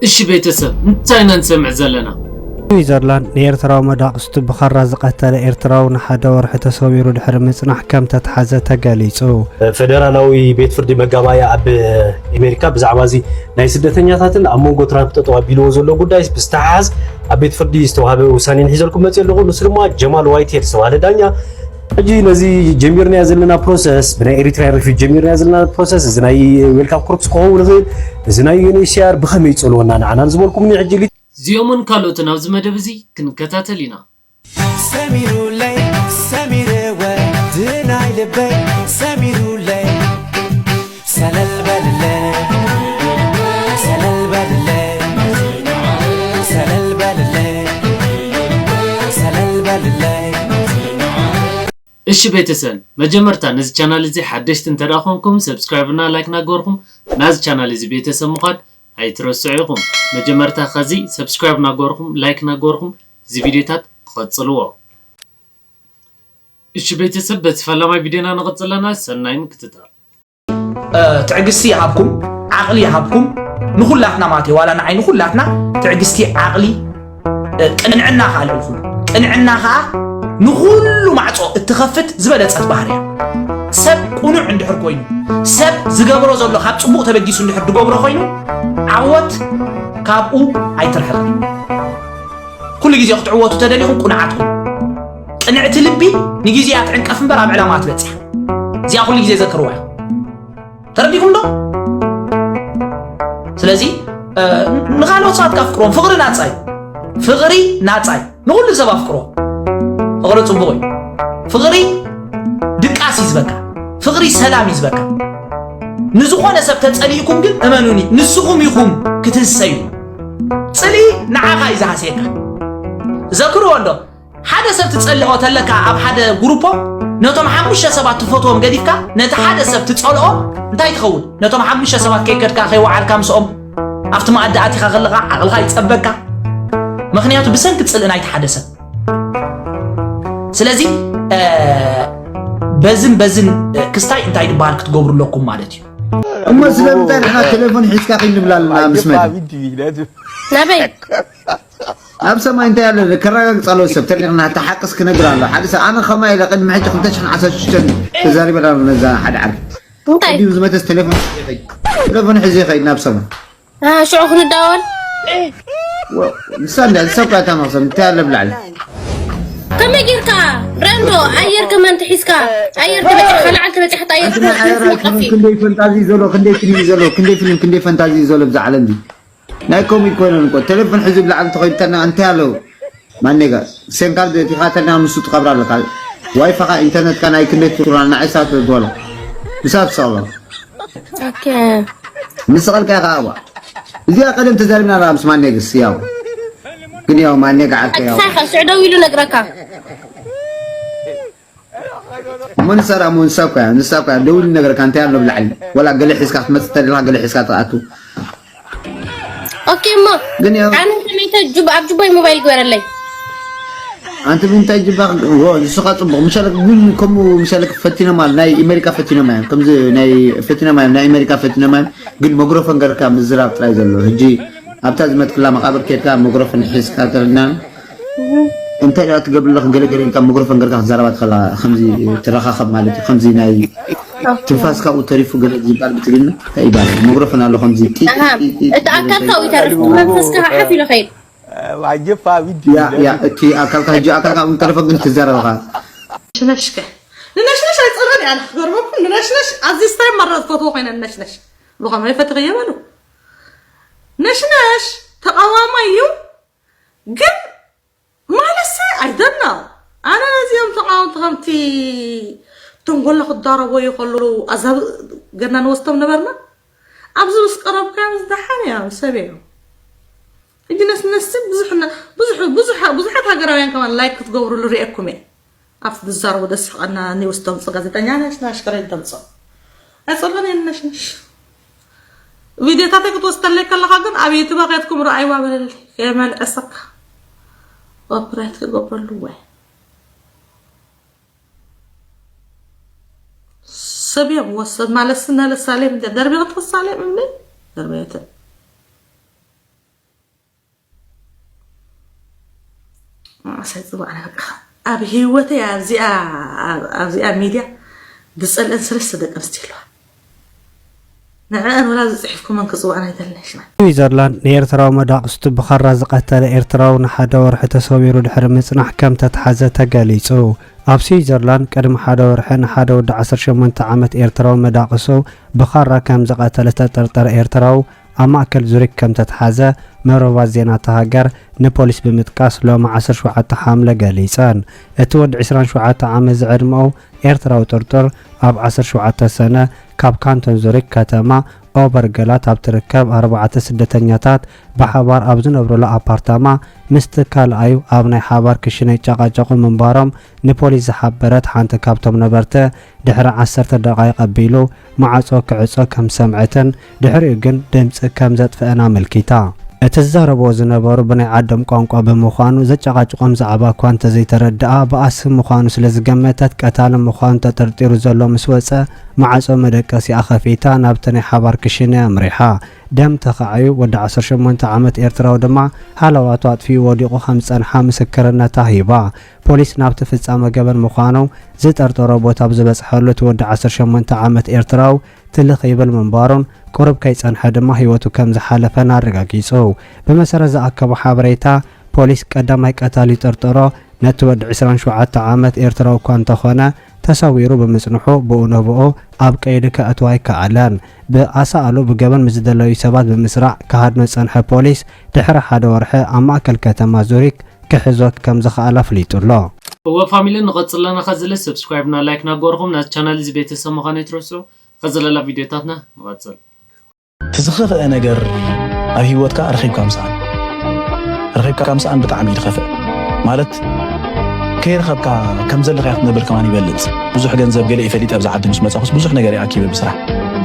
እሺ ቤተሰብ እንታይና እንሰምዕ ዘለና ስዊዘርላንድ ንኤርትራዊ መዳቅስቱ ብኸራ ዝቀተለ ኤርትራዊ ንሓደ ወርሒ ተሰቢሩ ድሕሪ ምጽናሕ ከም ተተሓዘ ተገሊጹ። ፌደራላዊ ቤት ፍርዲ መጋባያ ኣብ ኣሜሪካ ብዛዕባ እዚ ናይ ስደተኛታትን ኣብ መንጎ ትራምፕ ተጠዋቢልዎ ዘሎ ጉዳይ ብዝተሓሓዝ ኣብ ቤት ፍርዲ ዝተዋህበ ውሳኔ ንሒዘልኩም መጽ ኣለኹ። ንሱ ድማ ጀማል ዋይትሄድ ዝተባህለ ዳኛ ሕጂ ነዚ ጀሚርና ዘለና ፕሮሰስ ብናይ ኤሪትራ ሪፊውጂ ጀሚርና ዘለና ፕሮሰስ እዚ ናይ ዌልካም ኮርፕስ ክኸውን ይኽእል እዚ ናይ ዩኤንኤችሲአር ብኸመይ ይጸልወና ንዓና ዝብልኩም ሕጂ زيومن كالوتن أبز مدبزي كنكتاتلينا سميرو لي سميرو دناي لبي سميرو لي سلال بالله سلال بالله سلال بالله سلال بالله إيش بيتسن مجمرتا نز channel زي حدشت انتراخونكم سبسكرايبنا لايكنا غوركم ناز channel زي بيتسن مقاد ኣይትረስዑኹም መጀመርታ ኸዚ ሰብስክራይብ ናገርኩም ላይክ ናገርኩም እዚ ቪዲዮታት ተኸጽልዎ እሺ ቤተሰብ በተፈለማይ ቪዲዮና ንቀጽለና ሰናይን ክትታል ትዕግስቲ ይሃብኩም ዓቅሊ ይሃብኩም ንኹላትና ማለት ዋላ ንዓይ ንኹላትና ትዕግስቲ ዓቅሊ ቅንዕና ካልልኩም ቅንዕና ኸ ንኹሉ ማዕጾ እትኸፍት ዝበለጸት ባህርያ ሰብ ቁኑዕ እንድሕር ኮይኑ ሰብ ዝገብሮ ዘሎ ካብ ጽቡቕ ተበጊሱ እንድሕር ድገብሮ ኮይኑ عوت كابو عيترحل كل جزء عوت تدليهم قناعتهم قنعت لبي نجزيات عنقف مبر اب علامات بصح زي كل جزء ذكروها ترديكم له سلازي نغالو صات كفكرون فقري ناصاي فقري ناصاي نقول سبب افكرو فقري صبوي فقري دقاس يزبكا فقري سلام يزبكا نزخونه سب تصليكم ግን እመኑኒ ንስኹም ይኹም ክትሰዩ ጽሊ ንዓኻ ይዛሐሰካ ዘክሩ ወንዶ ሓደ ሰብ ትጸልኦ ተለካ ኣብ ሓደ ግሩፕ ነቶም 5 ሰባት ፎቶም ገዲፍካ ነቲ ሓደ ሰብ ትጸልኦ እንታይ ትኸውን ነቶም 5 ሰባት ከይከድካ ከይዋዓልካ ምስኦም ኣብቲ ማዕዲ ኣቲኻ ከለኻ ዓቕልኻ ይጸበካ ምክንያቱ ብሰንኪ ጽልእ ናይቲ ሓደ ሰብ ስለዚ በዝን ክስታይ እንታይ ድባል ክትገብሩለኩም ማለት እዩ أما سلام تاريخنا تليفون حسكا قيل بلالنا مسمد نبي أبسا ما انت يالا كراغك صالو السب تاريخنا تحقس كنقران له حادثة أنا خما إلا قد محيط خمتاشن عسى شتن تزاري بلا نزا حد عارف دي وزمتس تليفون حزي خي نابسا شو عخن الدول نستنى السوكا تامسا انت يالا بلال كم يجيركا رندو أير كمان تحسكا أير تبع خلع تبع حتى أير كندي فانتازي زولو كندي فيلم زولو كندي فانتازي زولو بزعلن دي نايكم يكونوا نقول تليفون حزب لعب تخيل تنا أنت هلو ما نيجا سنكال دي خاطرنا مسوت خبر لك واي فقط إنترنت كان أي كندي تقولنا عيسات الدولة بسبب صلاة أوكي مسألة كهوا إذا قدم تزارنا رامس ما نيجا سياو كني يوم ما نيجا عكياو صح سعودي ويلو نقرأك من سرا نسابك دول نقر كان تعمل بالعلم ولا قال لي حسكات ما تستري قال لي حسكات طلعتو اوكي ما انا سميت جب ابجباي موبايل غير لي انت بنت جبا هو سقط مشارك منكم مشارك فتينا مال ناي امريكا فتينا مال كم زي ناي فتينا مال ناي امريكا فتينا مال قل ميكروفون غيركا مزراب تراي زلو هجي ابتا زمت كلا مقابر كيتا ميكروفون حسكات لنا انت لا تقبل لك قال كم ميكروفون غيركا زرابات خلا خمزي ترخخ مالتي خمزي ناي تنفاسك او تعرفوا قال جبال بتقلنا ايبان ميكروفون له خمزي اتاكدت او تعرفوا منفسك حافي لخير وعجبها فيديو يا تي اكلك هجي اكلك من تلفون انت زرابها نشنشك نشنش يصيرني انا غربكم نشنش عزيز تايم مره فوتو قينا نشنش لغه ما يفتغي يمالو نشنش تقاومايو قل ما لسه عدنا انا زيهم تقاومت خمتي تنقول لك الضرب ويخلوا اذهب قلنا نوسطهم نبرنا ابزوس قرب كان زدحاني يا سبيعو يجي ناس نسب بزحت هاجراوين كمان لايك تقوروا له ريقكم افضل الزار ودس انا ني وسطهم غازيتانيا ناش كري دمص اصلني نشنش فيديو تاعك توصل لك الله غن ابي تبغيتكم راي وابل كمال اسك وبرات قبر له سبيع وصل مع السنه للسالم دربي غطس عليه مني دربيته سيصبح أنا أبي هوتي أبزي ميديا بسأل سلسة دقة مستيلها نعم ولا زحفكم من كسو أنا يدلناش سويزرلاند نيرتراو مداقستو بخرا زقتل إيرتراو نحدا ورح تصويرو دحر مصنع كم تتحازة تقاليصو ኣብ ስዊዘርላንድ ቅድሚ ሓደ ወርሒ ንሓደ ወዲ 18 ዓመት ኤርትራዊ መዳቕሶ ብኻራ ከም ዝቐተለ ተጠርጠረ ኤርትራዊ ኣብ ማእከል ዙሪክ ከም ተተሓዘ መረባት ዜና ተሃገር ንፖሊስ ብምጥቃስ ሎሚ 17 ሓምለ ገሊፀን እቲ ወዲ 27 ዓመት ዝዕድምኡ ኤርትራዊ ጥርጥር ኣብ 17 ሰነ ካብ ካንቶን ዙሪክ ከተማ ኦበርገላት ኣብ ትርከብ 4 ስደተኛታት ብሓባር ኣብ ዝነብሩሉ ኣፓርታማ ምስቲ ካልኣዩ ኣብ ናይ ሓባር ክሽነ ጨቃጨቁ ምንባሮም ንፖሊስ ዝሓበረት ሓንቲ ካብቶም ነበርተ ድሕሪ 10 ደቂቃ ኣቢሉ ማዕጾ ክዕጾ ከም ሰምዐትን ድሕሪኡ ግን ድምፂ ከም ዘጥፍአና መልኪታ እቲ ዝዛረብዎ ዝነበሩ ብናይ ዓዶም ቋንቋ ብምዃኑ ዘጨቃጭቆም ዛዕባ እኳ እንተዘይተረድኣ ብኣስም ምዃኑ ስለ ዝገመተት ቀታሊ ምዃኑ ተጠርጢሩ ዘሎ ምስ ወፀ ማዕጾ መደቀሲ ኣኸፊታ ናብቲ ናይ ሓባር ክሽነ ኣምሪሓ ደም ተኸዓዩ ወዲ 18 ዓመት ኤርትራዊ ድማ ሃለዋቱ ኣጥፊኡ ወዲቑ ከም ዝጸንሓ ምስክርነታ ሂባ ፖሊስ ናብቲ ፍጻመ ገበን ምዃኑ ዝጠርጠሮ ቦታ ብዝበፅሐሉ እቲ ወዲ 18 ዓመት ኤርትራዊ ትልኽ ይብል ምንባሩን ቁርብ ከይጸንሐ ድማ ህይወቱ ከም ዝሓለፈን ኣረጋጊጹ ብመሰረት ዝኣከቦ ሓበሬታ ፖሊስ ቀዳማይ ቀታሊ ጠርጠሮ ነቲ ወዲ 27 ዓመት ኤርትራዊ እኳ እንተኾነ ተሰዊሩ ብምጽንሑ ብኡነብኡ ኣብ ቀይዲ ከእትዋ ይከኣለን ብኣሳኣሉ ብገበን ምዝደለዩ ሰባት ብምስራዕ ካሃድኖ ጸንሐ ፖሊስ ድሕሪ ሓደ ወርሒ ኣብ ማእከል ከተማ ዙሪክ ክሕዞ ከም ዝኽኣል ኣፍሊጡሎ ወፋሚሊ ንቐጽለና ኸዝለ ሰብስክራይብና ላይክና ጎርኹም ናዚ ቻናል እዚ ቤተሰብ ምዃኑ ይትረስዑ ኸዝለላ ቪድዮታትና ንቐጽል تزخخ ነገር ኣብ ህይወትካ ረኺብካ ምሳን ብጣዕሚ ይድኸፍእ ማለት ከይረኸብካ ከም ዘለኻ ክትነብር ከማን ይበልጽ ብዙሕ ገንዘብ ገለ ይፈልጥ ኣብ ዝዓዲ ምስ መጻኹስ ብዙሕ ነገር ይኣኪበ ብስራሕ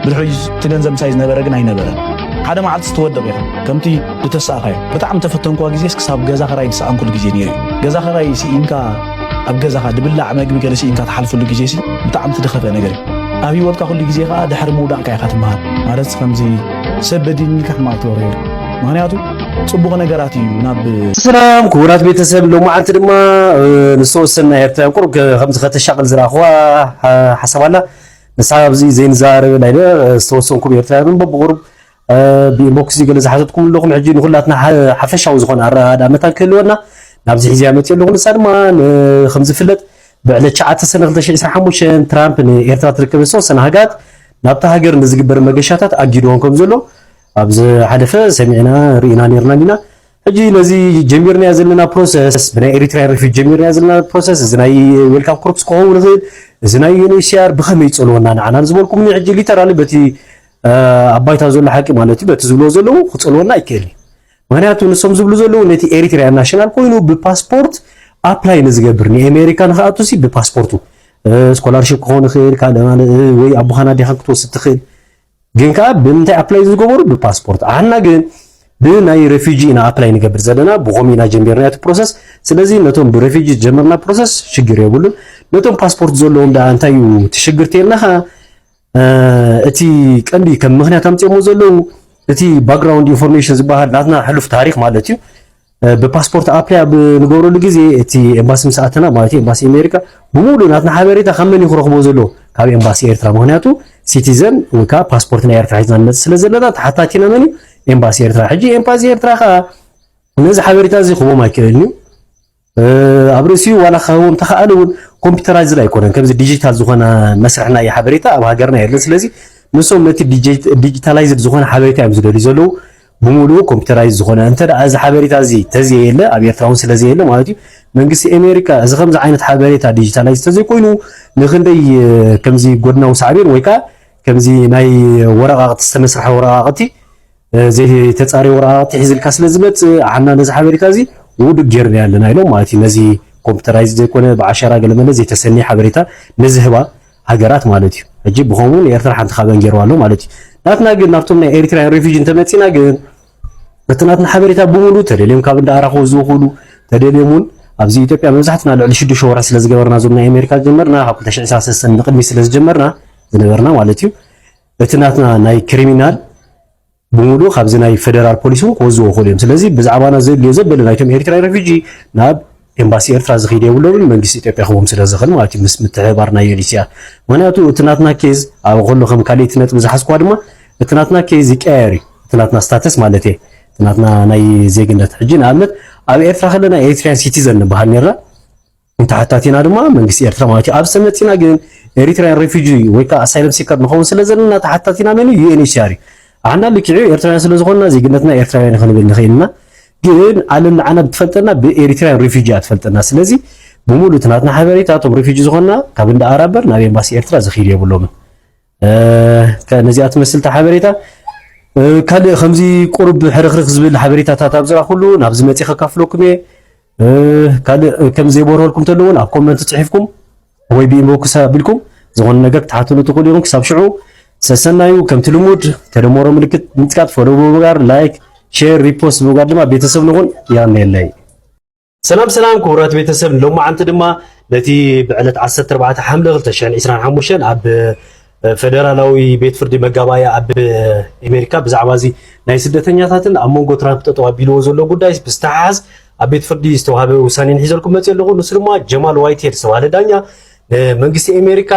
ብድሕሪ እቲ ገንዘብ ምሳይ ዝነበረ ግን ኣይነበረን ሓደ መዓልቲ ዝተወደቕ ኢኻ ከምቲ ዝተሳእኻዮ ብጣዕሚ ተፈተንክዋ ግዜስ ክሳብ ገዛ ኸራይ ዝሰኣን ኩሉ ግዜ ነይሩ ገዛ ኸራይ ሲኢንካ ኣብ ገዛኻ ድብላዕ መግቢ ገለ ሲኢንካ ተሓልፈሉ ግዜ ሲ ብጣዕሚ ትድኸፈ ነገር እዩ ኣብ ህይወትካ ኩሉ ግዜ ኸ ድሕሪ ምውዳቕካ ኢኻ ትመሃር ማለት ከምዚ ሰብ በዲልኒካ ሕማቅ ትወርዮ ምክንያቱ ጽቡቕ ነገራት እዩ ናብ ሰላም ክቡራት ቤተሰብ ሎማዓንቲ ድማ ንዝተወሰነ ኤርትራ ቁርብ ከምዚ ከተሻቅል ዝረኽዋ ሓሳብ ኣላ ንስሓ ኣብዚ ዘይንዛረብ ናይ ዝተወሰንኩም ኤርትራውያን በብቁርብ ብኢንቦክስ ገለ ዝሓተትኩም ኣለኹም ሕጂ ንኹላትና ሓፈሻዊ ዝኾነ ኣረዳድኣመታ ክህልወና ናብዚ ሒዝያ መፅእ ኣለኹ ንሳ ድማ ከምዝፍለጥ ብዕለት 9 ሰነ 2025 ትራምፕ ንኤርትራ ትርከብ ዝተወሰነ ሃገራት ናብታ ሃገር ንዝግበር መገሻታት ኣጊድዎም ከም ዘሎ ኣብዚ ሓደፈ ሰሚዕና ርኢና ነርና ዲና ሕጂ ነዚ ጀሚርና ዘለና ፕሮሰስ ብናይ ኤሪትራ ሪፊውጂ ጀሚርና ዘለና ፕሮሰስ እዚ ናይ ዌልካም ኮርፕስ ክኸውን ይኽእል እዚ ናይ ዩኤንኤችሲአር ብኸመይ ይፀልወና ንዓና ዝበልኩም ሕጂ ሊተራሊ በቲ ኣባይታ ዘሎ ሓቂ ማለት እዩ በቲ ዝብሎ ዘለዉ ክፀልወና ኣይክእልኒ ምክንያቱ ንሶም ዝብሉ ዘለዉ ነቲ ኤሪትራ ናሽናል ኮይኑ ብፓስፖርት ኣፕላይ ንዝገብር ንኣሜሪካ ንኽኣቱሲ ብፓስፖርቱ ስኮላርሺፕ ክኸውን ይኽእል ካልእ ማለት ወይ ኣቦኻና ዲኻ ክትወስድ ትኽእል ግን ከዓ ብምንታይ ኣፕላይ ዝገበሩ ብፓስፖርት ኣና ግን ብናይ ሬፊጂ ኢና ኣፕላይ ንገብር ዘለና ብኸመይ ኢና ጀሚርና እቲ ፕሮሰስ ስለዚ ነቶም ብሬፊጂ ጀመርና ፕሮሰስ ሽግር የብሉን ነቶም ፓስፖርት ዘለዎም ዳ እንታይ እዩ ትሽግር ተልና እቲ ቀንዲ ከም ምክንያት ኣምፅኦሞ ዘለዉ እቲ ባክግራውንድ ኢንፎርሜሽን ዝበሃል ናትና ሕሉፍ ታሪክ ማለት እዩ ብፓስፖርት ኣፕላይ ንገብረሉ ግዜ እቲ ኤምባሲ ምስኣተና ማለት እዩ ኤምባሲ ኣሜሪካ ብሙሉእ ናትና ሓበሬታ ካብ መን ይኽረኽቦ ዘሎ ካብ ኤምባሲ ኤርትራ ምክንያቱ ሲቲዘን ወይ ከዓ ፓስፖርት ናይ ኤርትራ ሒዝና ንመፅእ ስለ ዘለና ተሓታቲና መን እዩ ኤምባሲ ኤርትራ ሕጂ ኤምባሲ ኤርትራ ከዓ ነዚ ሓበሬታ እዚ ክህቦም ኣይክእልኒ ኣብ ርእሲኡ ዋላ ክህቦም ተኸኣለ እውን ኮምፒውተራይዝድ ኣይኮነን ከምዚ ዲጂታል ዝኾነ መስርሕ ናይ ሓበሬታ ኣብ ሃገርና የለን ስለዚ ንሶም ነቲ ዲጂታላይዝድ ዝኾነ ሓበሬታ እዮም ዝደልዩ ዘለዉ ብሙሉእ ኮምፒውተራይዝ ዝኾነ እንተ ደኣ እዚ ሓበሬታ እዚ ተዘየለ ኣብ ኤርትራ እውን ስለዘየለ ማለት እዩ መንግስቲ ኣሜሪካ እዚ ከምዚ ዓይነት ሓበሬታ ዲጂታላይዝ ተዘይኮይኑ ንክንደይ ከምዚ ጎድናዊ ሳዕቤን ወይ ከዓ ከምዚ ናይ ወረቓቕቲ ዝተመስርሐ ወረቓቕቲ ዘይተፃረየ ወረቓቕቲ ሒዝልካ ስለዝመፅእ ዓና ነዚ ሓበሬታ እዚ ውድቅ ጌርና ኣለና ኢሎም ማለት እዩ ነዚ ኮምፒውተራይዝ ዘይኮነ ብዓሸራ ገለመለ ዘይተሰነየ ሓበሬታ ንዝህባ ሃገራት ማለት እዩ ሕጂ ብኸምኡ ንኤርትራ ሓንቲ ካበን ገይርዋ ኣሎ ማለት እዩ ናትና ግን ናብቶም ናይ ኤሪትራውያን ሬፊውጂ እንተመፂና ግን እቲ ናትና ሓበሬታ ብሙሉእ ተደልዮም ካብ እንዳኣራኸቡ ዝውኽሉ ተደልዮም እውን ኣብዚ ኢትዮጵያ መብዛሕትና ልዕሊ 6 ወራት ስለ ዝገበርና ዞም ናይ ኣሜሪካ ዝጀመርና ካብ 2023 ንቅድሚ ስለ ዝጀመርና ዝነበርና ማለት እዩ እቲ ናትና ናይ ክሪሚናል ብሙሉእ ካብዚ ናይ ፌደራል ፖሊስ እውን ክወዝዎ ይኽእሉ እዮም ስለዚ ብዛዕባና ዘድልዮ ዘበለ ናይቶም ኤሪትራዊ ሬፊውጂ ናብ ኤምባሲ ኤርትራ ዝኸይድ የብሎምን መንግስቲ ኢትዮጵያ ክቦም ስለ ዝኽእል ማለት እዩ ምስ ምትሕብባርና ዩኤንኤችሲአር ምክንያቱ እቲ ናትና ኬዝ ኣብ ኩሉ ከም ካልእ ነጥቢ ዝሓዝኳ ድማ እቲ ናትና ኬዝ ይቀያየር እዩ እቲ ናትና ስታተስ ማለት እዩ እቲ ናትና ናይ ዜግነት ሕጂ ንኣብነት ኣብ ኤርትራ ከለና ኤሪትሪያን ሲቲዘን ንበሃል ነርና እንተሓታቲና ድማ መንግስቲ ኤርትራ ማለት እዩ ኣብ ሰመፂና ግን ኤሪትሪያን ሬፊጂ ወይ ከዓ ኣሳይለም ሲከር ንኸውን ስለ ዘለና ተሓታቲና መን ዩኤንኤችሲአር እዩ ኣና ልክዑ ኤርትራውያን ስለ ዝኾንና ዜግነትና ኤርትራውያን ክንብል ንኽእልና ግን ዓለም ንዓና ብትፈልጠና ብኤሪትሪያን ሬፊጂ ኣትፈልጠና ስለዚ ብሙሉ ትናትና ሓበሬታ እቶም ሬፊጂ ዝኾንና ካብ እንዳ ኣራበር ናብ ኤምባሲ ኤርትራ ዝኸይድ የብሎምን ከነዚኣ ትመስል ሓበሬታ ካልእ ከምዚ ቁርብ ሕርክርክ ዝብል ሓበሬታታት ኣብ ዝራ ኩሉ ናብ ዝመፅእ ከካፍለኩም እየ ካልእ ከም ዘይበርህልኩም ተለውን ኣብ ኮመንት ፅሒፍኩም ወይ ብኢንቦክስ ኣቢልኩም ዝኾነ ነገር ክትሓትሉ ትኽእሉ ኢኹም ክሳብ ሽዑ ሰሰናዩ ከምቲ ልሙድ ተደመሮ ምልክት ምጥቃት ፎሎ ብምግባር ላይክ ሼር ሪፖስት ብምግባር ድማ ቤተሰብ ንኹን ያነየለይ ሰላም ክቡራት ቤተሰብ ሎማዓንቲ ድማ ነቲ ብዕለት 14 ሓምለ 2025 ኣብ ፌደራላዊ ቤት ፍርዲ መጋባያ ኣብ ኣሜሪካ ብዛዕባ እዚ ናይ ስደተኛታትን ኣብ መንጎ ትራምፕ ጠጠው ኣቢልዎ ዘሎ ጉዳይ ብዝተሓሓዝ ኣብ ቤት ፍርዲ ዝተዋሃበ ውሳኔ ሒዘልኩም መፅእ ኣለኹ ንሱ ድማ ጀማል ዋይትሄድ ዝተባሃለ ዳኛ መንግስቲ ኣሜሪካ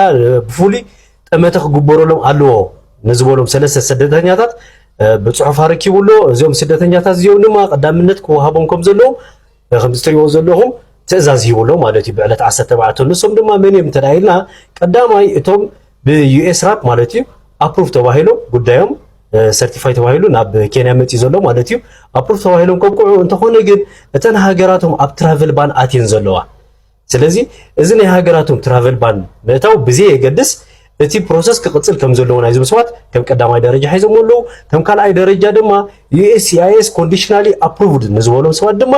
ብፍሉይ ጠመተ ክግበረሎም ኣለዎ ንዝበሎም ሰለስተ ስደተኛታት ብፅሑፍ ኣረኪቡሎ እዚኦም ስደተኛታት እዚኦም ድማ ቀዳምነት ክወሃቦም ከም ዘለዎም ከም ዝትሪእዎ ዘለኹም ትእዛዝ ሂብሎ ማለት እዩ ብዕለት 14 ንሶም ድማ መን እዮም ተዳይልና ቀዳማይ እቶም ብዩኤስ ራፕ ማለት እዩ ኣፕሩቭ ተባሂሎም ጉዳዮም ሰርቲፋይ ተባሂሉ ናብ ኬንያ መፅእ ዘሎ ማለት እዩ ኣፕሩቭ ተባሂሎም ከብቅዑ እንተኾነ ግን እተን ሃገራቶም ኣብ ትራቨል ባን ኣትየን ዘለዋ ስለዚ እዚ ናይ ሃገራቶም ትራቨል ባን ምእታው ብዘ የገድስ እቲ ፕሮሰስ ክቅፅል ከም ዘለዎ ናይ ዝምስዋት ከም ቀዳማይ ደረጃ ሒዞም ኣለዉ ከም ካልኣይ ደረጃ ድማ USCIS ኮንዲሽናሊ ኣፕሩቭድ ንዝበሎም ሰባት ድማ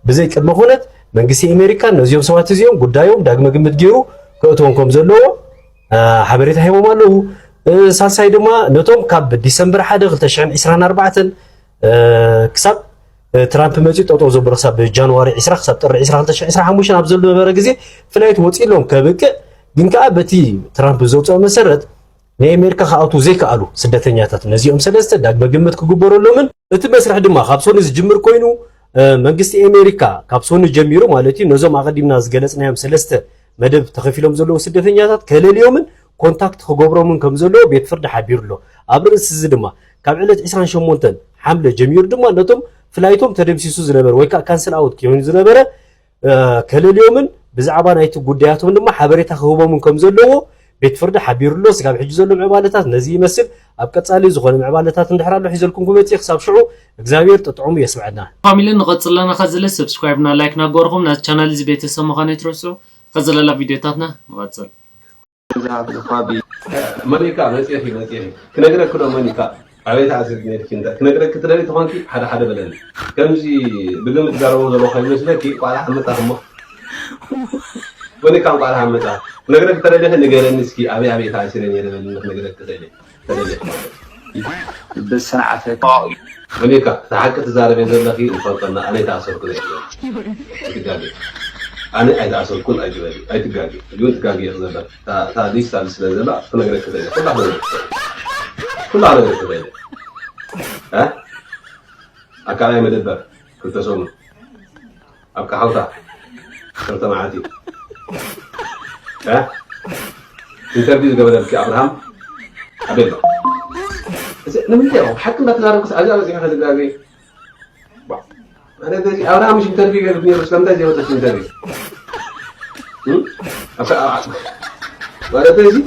ብዘይ ቅድመ ኩነት መንግስቲ ኣሜሪካ ነዚኦም ሰባት እዚኦም ጉዳዮም ዳግመ ግምት ገይሩ ክእትዎም ከም ዘለዎ ሓበሬታ ሂቦም ኣለዉ ሳልሳይ ድማ ነቶም ካብ ዲሰምበር 1 2024 ክሳብ ትራምፕ መፅኡ ጠጠው ዘበሎ ክሳብ ጃንዋሪ 20 ክሳብ ጥሪ 20 2025 ኣብ ዘሎ ነበረ ግዜ ፍላይት ወፂሎም ከብቅዕ ግን ከዓ በቲ ትራምፕ ዘውፅኦ መሰረት ናይ ኣሜሪካ ከኣቱ ዘይከኣሉ ስደተኛታት ነዚኦም ሰለስተ ዳግመ ግምት ክግበረሎምን እቲ መስርሕ ድማ ካብ ሶኒ ዝጅምር ኮይኑ መንግስቲ ኣሜሪካ ካብ ሶኒ ጀሚሩ ማለት እዩ ነዞም ኣቀዲምና ዝገለጽናዮም ሰለስተ መደብ ተኸፊሎም ዘለዉ ስደተኛታት ከለልዮምን ኮንታክት ክገብሮምን ከም ዘለዎ ቤት ፍርዲ ሓቢሩሎ ኣብ ርእሲ እዚ ድማ ካብ ዕለት 28 ሓምለ ጀሚሩ ድማ ነቶም ፍላይቶም ተደምሲሱ ዝነበረ ወይ ከዓ ካንሰል ኣውት ኮይኑ ዝነበረ ከለልዮምን ብዛዕባ ናይቲ ጉዳያቶም ድማ ሓበሬታ ክህቦምን ከም ዘለዎ ቤት ፍርዲ ሓቢሩሎ ስጋብ ሕጂ ዘሎ ምዕባለታት ነዚ ይመስል ኣብ ቀጻሊ ዝኾነ ምዕባለታት እንድሕራሎ ሒዘልኩም ክመፅእ ክሳብ ሽዑ እግዚአብሔር ጥጥዑሙ የስምዐና ፋሚሊ ንቐፅለና ከዝለ ሰብስክራይብ ና ላይክ ና ጎርኹም ናዚ ቻናል እዚ ቤተሰብ ምዃነ ይትረስዑ ከዘለላ ቪድዮታትና ንቐፅል መኒካ መፅየፊ ክነግረክ ዶ መኒካ عبيت عزيز نيركيندا كنقرأ كتير تفانكي حدا بلاني كمزي بقوم تجاربه زلوا خيمة سلكي وعلى حمد أهمه وني كان وعلى حمد أه نقرأ كتير ده نقرأ نسكي أبي تعسيرين يلا نقرأ كتير بس أنا عارف وني كا تحكي تجاربه زلوا وفضلنا أنا تعصر كذا تجاربي أنا أتعصر كل أجوالي أتجاربي اليوم تجاربي زلوا تعديش تعديش زلوا نقرأ كتير كل على كتير ها أكلام مدبر كنت أسمع أبكى حوطة كنت معادي ها انترفيو قبل أبكي أبراهام أبيض نمني ترى حتى ما تزارك بس أجا بس ياخذ دقاقي أنا ده أبراهام مش انترفيو قبل بني رسلم ده جوته انترفيو أبكى ولا تيجي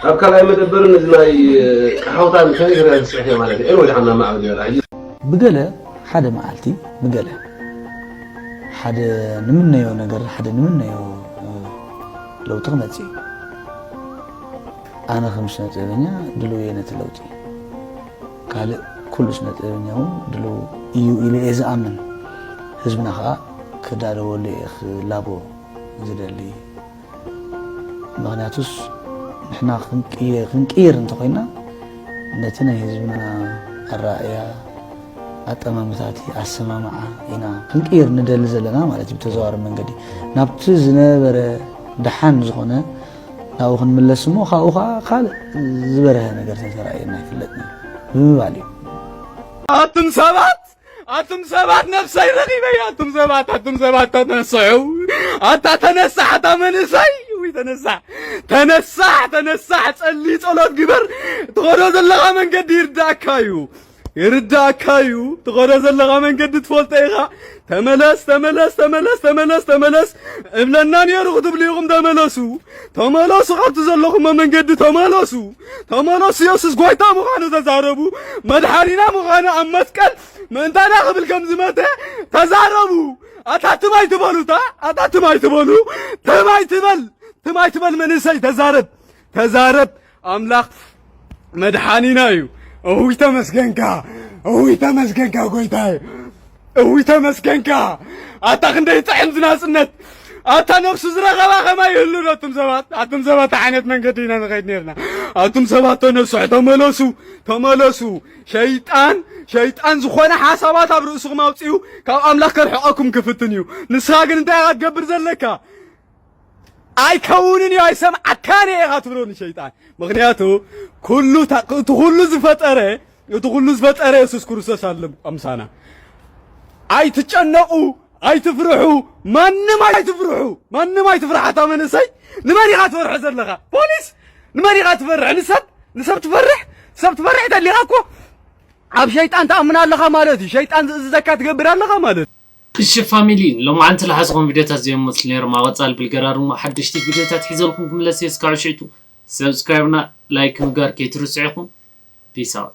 أبكى لا مدبر نزناي حوطة مثل كذا الصحيح مالتي إيه وجه عنا ما عودي ولا عجيب بقله حدا معلتي بقله حدا نمنا يو نجر حدا نمنا يو لو تغمتي أنا 5 سنة تبنيا دلو ينتلوتي قال كل سنة تبنيا هم دلو يو إلى إذا أمن حزبنا خا كدارو اللي لابو زدلي مغناطوس إحنا خنكير انتقينا نتنا حزبنا الرأي أتمامتاتي السماعة هنا خنكير ندل زلنا مالتي بتزوار من قدي نبتزنا بره دحان زخونه ناو خن ملسمو خال زبره ነገር ተራይና ይፈለጥና ብባሊ أتم سبات نفسي رغيبي أتم سبات تنسعوا أتا تنسع تمنسي تنسع تسألي صلوت جبر تغرز اللغة من قد يرداكايو تغرز اللغة من قد تفولت إيغا تملس إبلنان يرغد بليغم تملسوا قبت زلغم من قد تملسوا يوسس قويتا مغانو تزاربو مدحانينا مغانا أمسكال من دانا قبل كم زمته تزاربو أتا تماي تبالو تماي تبال من سي تزارب أملاق مدحانينايو أوي تمسكنكا قويتاي أوي تمسكنكا أتا خندي تعين زناسنت أتا نفس زرغبا خما يهلونا أتم سبات عانيت من قدينا نغيد نيرنا أتم سبات تنسع تملسوا شيطان زخوانا حسابات أبرؤسو ماوتيو كاو أملاك الحقاكم كفتنيو نساقن انتا قبر زلكا أي كونني أي سمع كاني غاتبروني شيطان مغنياتو كله زفتره يسوس كرسوس سلم أمسانا أي تجنقوا أي تفرحوا ما يتفرح حتى من سي نماني غاتفرح زلغا بوليس نماني غاتفرح نسب تفرح ده اللي غاكو عب شيطان تأمنا لغا مالتي شيطان زكاة تقبر لغا مالتي እሺ ፋሚሊ لمعنت لحظكم فيديوهات زيهم مثل نيرما واتسال بالقرار حدشتي فيديوهات حيزلكم كملس يسكعوا شيتو سبسكرايبنا لايك نقار كي ترسعكم بيس اوت